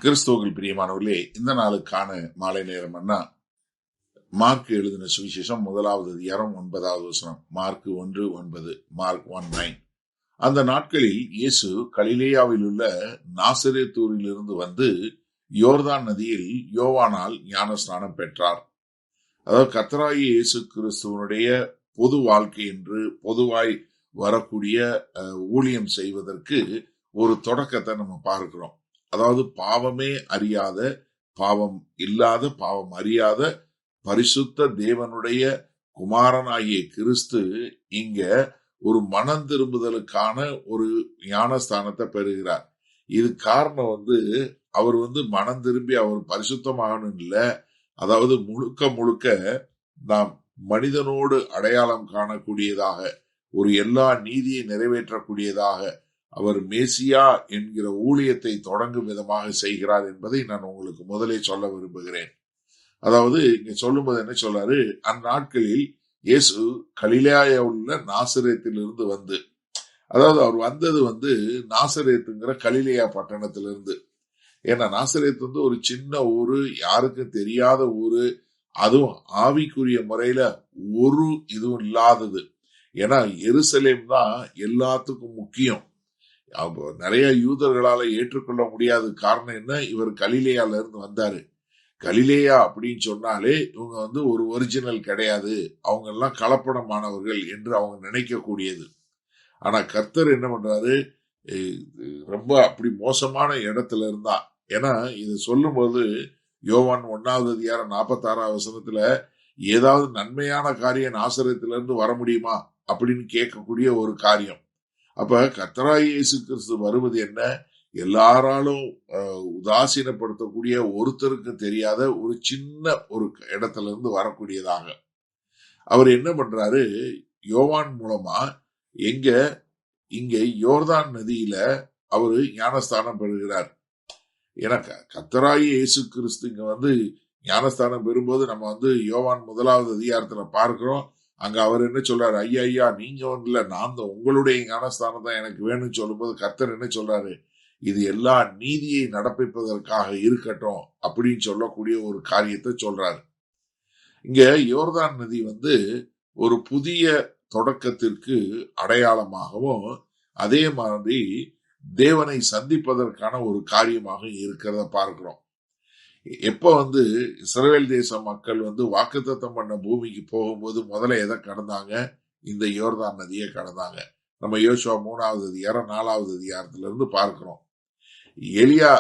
கிறிஸ்துவுக்குள் பிரியமானவர்களே, இந்த நாளுக்கான மாலை நேரம்னா மார்க் எழுதின சுவிசேஷம் 1வது அதிகாரம் 9வது வசனம். Mark 1:9, mark 1:9. அந்த நாட்களில் இயேசு கலிலேயாவில் உள்ள நாசரேத்தூரிலிருந்து வந்து யோர்தான் நதியில் யோவானால் ஞானஸ்நானம் பெற்றார். அதாவது கர்த்தராகிய இயேசு கிறிஸ்துவனுடைய பொது வாழ்க்கை என்று பொதுவாய் வரக்கூடிய ஊழியம் செய்வதற்கு ஒரு தொடக்கத்தை நம்ம பார்க்கிறோம். அதாவது பாவமே அறியாத, பாவம் இல்லாத, பாவம் அறியாத பரிசுத்த தேவனுடைய குமாரனாகிய கிறிஸ்து இங்க ஒரு மனம் திரும்புதலுக்கான ஒரு ஞானஸ்தானத்தை பெறுகிறார். இது காரணம் அவர் மனம் திரும்பி அவர் பரிசுத்தமாகணும் இல்ல, அதாவது முழுக்க முழுக்க நாம் மனிதனோடு அடையாளம் காணக்கூடியதாக, ஒரு எல்லா நீதியை நிறைவேற்றக்கூடியதாக அவர் மேசியா என்கிற ஊழியத்தை தொடங்கும் விதமாக செய்கிறார் என்பதை நான் உங்களுக்கு முதலே சொல்ல விரும்புகிறேன். அதாவது இங்க சொல்லும்போது என்ன சொல்றாரு, அந்நாட்களில் இயேசு கலிலேயாவில் உள்ள நாசரேத்திலிருந்து வந்து, அதாவது அவர் வந்தது நாசரேத்துங்கிற கலிலேயா பட்டணத்திலிருந்து. ஏன்னா நாசரேத் ஒரு சின்ன ஊரு, யாருக்கும் தெரியாத ஊரு, அதுவும் ஆவிக்குரிய முறையில ஒரு இதுவும் இல்லாதது. ஏன்னா எருசலேம் தான் எல்லாத்துக்கும் முக்கியம். நிறைய யூதர்களால ஏற்றுக்கொள்ள முடியாத காரணம் என்ன, இவர் கலிலேயால இருந்து வந்தாரு. கலிலேயா அப்படின்னு சொன்னாலே இவங்க ஒரு ஒரிஜினல் கிடையாது, அவங்க எல்லாம் கலப்படமானவர்கள் என்று அவங்க நினைக்கக்கூடியது. ஆனா கர்த்தர் என்ன பண்றாரு, ரொம்ப அப்படி மோசமான இடத்துல இருந்தா. ஏன்னா இது சொல்லும் போது யோவான் 1வது அதிகாரம் 46வது வசனத்துல ஏதாவது நன்மையான காரியம் நாசரேத்திலிருந்து வர முடியுமா அப்படின்னு கேட்கக்கூடிய ஒரு காரியம். அப்ப கர்த்தராகிய இயேசு கிறிஸ்து வருவது என்ன, எல்லாராலும் உதாசீனப்படுத்தக்கூடிய, ஒருத்தருக்கு தெரியாத ஒரு சின்ன ஒரு இடத்துல இருந்து வரக்கூடியதாக அவர் என்ன பண்றாரு, யோவான் மூலமா இங்க யோர்தான் நதியில அவரு ஞானஸ்தானம் பெறுகிறார். ஏன்னா கர்த்தராகிய இயேசு கிறிஸ்து இங்க ஞானஸ்தானம் பெறும்போது நம்ம யோவான் 1வது அதிகாரத்துல பார்க்கிறோம். அங்க அவர் என்ன சொல்றாரு, ஐயா நீங்க இல்ல, நான் தான் உங்களுடைய ஞானஸ்தானம் தான் எனக்கு வேணும்னு சொல்லும்போது கர்த்தர் என்ன சொல்றாரு, இது எல்லா நீதியை நடப்பிப்பதற்காக இருக்கட்டும் அப்படின்னு சொல்லக்கூடிய ஒரு காரியத்தை சொல்றாரு. இங்க யோர்தான் நதி ஒரு புதிய தொடக்கத்திற்கு அடையாளமாகவும், அதே மாதிரி தேவனை சந்திப்பதற்கான ஒரு காரியமாக இருக்கிறத பார்க்கிறோம். எப்ப இஸ்ரவேல் தேச மக்கள் வாக்குத்தத்தம் பண்ண பூமிக்கு போகும்போது முதல்ல எதை கடந்தாங்க, இந்த யோர்தான் நதியை கடந்தாங்க. நம்ம யோசுவா 3வது அதிகாரம் 4வது அதிகாரத்துல இருந்து பார்க்கிறோம். எலியா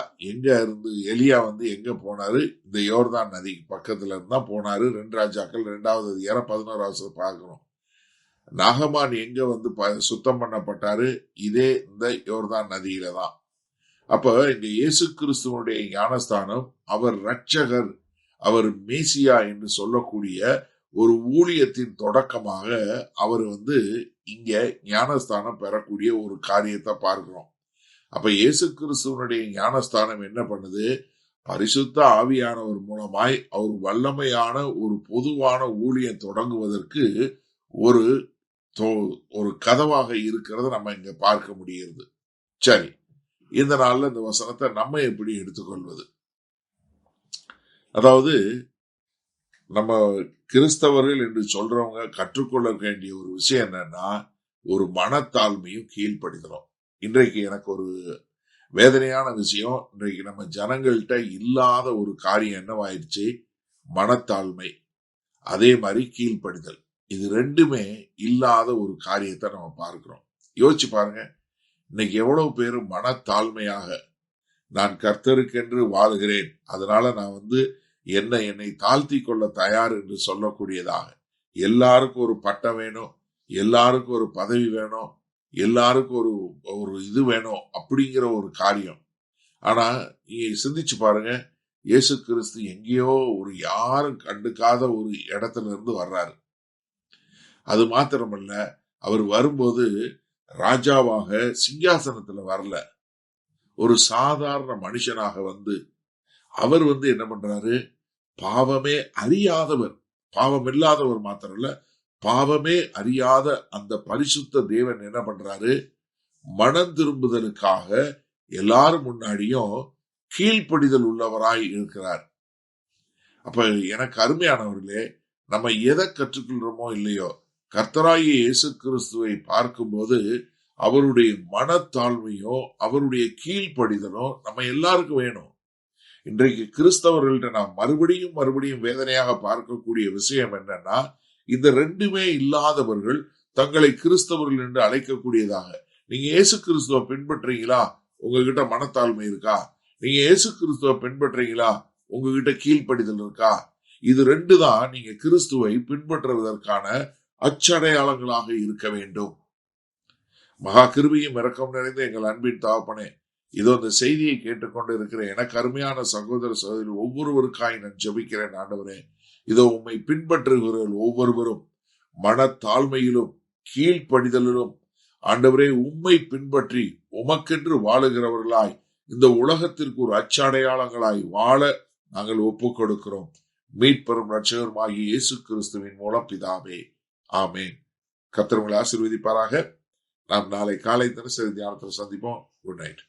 எங்க போனாரு, இந்த யோர்தான் நதி பக்கத்துல இருந்தா போனாரு. 2 ராஜாக்கள் 2வது அதிகாரம் 11வது பார்க்கிறோம். நாகமான் எங்க சுத்தம் பண்ணப்பட்டாரு, இதே இந்த யோர்தான் நதியில தான். அப்ப இங்க இயேசு கிறிஸ்துவனுடைய ஞானஸ்தானம், அவர் ரட்சகர், அவர் மேசியா என்று சொல்லக்கூடிய ஒரு ஊழியத்தின் தொடக்கமாக அவர் இங்க ஞானஸ்தானம் பெறக்கூடிய ஒரு காரியத்தை பார்க்கிறோம். அப்ப இயேசு கிறிஸ்துவனுடைய ஞானஸ்தானம் என்ன பண்ணுது, பரிசுத்த ஆவியானவர் மூலமாய் அவர் வல்லமையான ஒரு பொதுவான ஊழியம் தொடங்குவதற்கு ஒரு கதவாக இருக்கிறத நம்ம இங்க பார்க்க முடியுது. சரி, இந்த நாள்ல இந்த வசனத்தை நம்ம எப்படி எடுத்துக்கொள்வது? அதாவது நம்ம கிறிஸ்தவர்கள் என்று சொல்றவங்க கற்றுக்கொள்ள வேண்டிய ஒரு விஷயம் என்னன்னா, ஒரு மனத்தாழ்மையும் கீழ்ப்படிதலும். இன்றைக்கு எனக்கு ஒரு வேதனையான விஷயம், இன்றைக்கு நம்ம ஜனங்கள்கிட்ட இல்லாத ஒரு காரியம் என்னவாயிடுச்சு, மனத்தாழ்மை, அதே மாதிரி கீழ்ப்படிதல். இது ரெண்டுமே இல்லாத ஒரு காரியத்தை நம்ம பார்க்கிறோம். யோசிச்சு பாருங்க, இன்னைக்கு எவ்வளவு பேர் மனத்தாழ்மையாக, நான் கர்த்தருக்கென்று வாழ்கிறேன், அதனால நான் என்னை தாழ்த்தி கொள்ள தயார் என்று சொல்லக்கூடியதாக, எல்லாருக்கும் ஒரு பட்டம் வேணும், எல்லாருக்கும் ஒரு பதவி வேணும், எல்லாருக்கும் ஒரு இது வேணும் அப்படிங்கிற ஒரு காரியம். ஆனா நீங்க சிந்திச்சு பாருங்க, இயேசு கிறிஸ்து எங்கேயோ ஒரு யாரும் கண்டுக்காத ஒரு இடத்துல இருந்து வர்றாரு. அது மாத்திரமல்ல, அவர் வரும்போது ராஜாவாக சிங்காசனத்துல வரல, ஒரு சாதாரண மனுஷனாக அவர் என்ன பண்றாரு, பாவமே அறியாதவர், பாவம் இல்லாதவர் மாத்திரம் இல்ல, பாவமே அறியாத அந்த பரிசுத்த தேவன் என்ன பண்றாரு, மனம் திரும்புதலுக்காக எல்லாரும் முன்னாடியும் கீழ்ப்படிதல் உள்ளவராய் இருக்கிறார். அப்ப எனக்கு அருமையானவர்களே, நம்ம எதை கற்றுக்கொள்றோமோ இல்லையோ, கர்த்தராகிய இயேசு கிறிஸ்துவை பார்க்கும்போது அவருடைய மனத்தாழ்மையோ அவருடைய கீழ்ப்படிதலோ நம்ம எல்லாருக்கும் வேணும். இன்றைக்கு கிறிஸ்தவர்கள்ட்ட நாம் மறுபடியும் வேதனையாக பார்க்கக்கூடிய விஷயம் என்னன்னா, இந்த ரெண்டுமே இல்லாதவர்கள் தங்களை கிறிஸ்தவர்கள் என்று அழைக்கக்கூடியதாக. நீங்க இயேசு கிறிஸ்துவ பின்பற்றீங்களா? உங்ககிட்ட மனத்தாழ்மை இருக்கா? நீங்க இயேசு கிறிஸ்துவ பின்பற்றீங்களா? உங்ககிட்ட கீழ்ப்படிதல் இருக்கா? இது ரெண்டு தான் நீங்க கிறிஸ்துவை பின்பற்றுவதற்கான அச்சடையாளங்களாக இருக்க வேண்டும். மகா கிருபையும் இரக்கம் நிறைந்த எங்கள் அன்பின் தகப்பனே, இதோ இந்த செய்தியை கேட்டுக்கொண்டு இருக்கிற எனக்கு அருமையான சகோதர சகோதரி ஒவ்வொருவருக்காய் நான் ஜெபிக்கிறேன். ஆண்டவரே, இதோ உம்மை பின்பற்றுகிறவர்கள் ஒவ்வொருவரும் மனத்தாழ்மையிலும் கீழ்ப்படிதலிலும் ஆண்டவரே உம்மை பின்பற்றி உமக்கென்று வாழுகிறவர்களாய் இந்த உலகத்திற்கு ஒரு அச்சடையாளங்களாய் வாழ நாங்கள் ஒப்புக் கொடுக்கிறோம். மீட்பெரும் இரட்சகருமாகிய இயேசு கிறிஸ்துவின் மூலம் பிதாவே, ஆமேன். கர்த்தர் உங்களை ஆசீர்வதிப்பாராக. நாம் நாளை காலை தினசரி தியானத்தில் சந்திப்போம். Good night.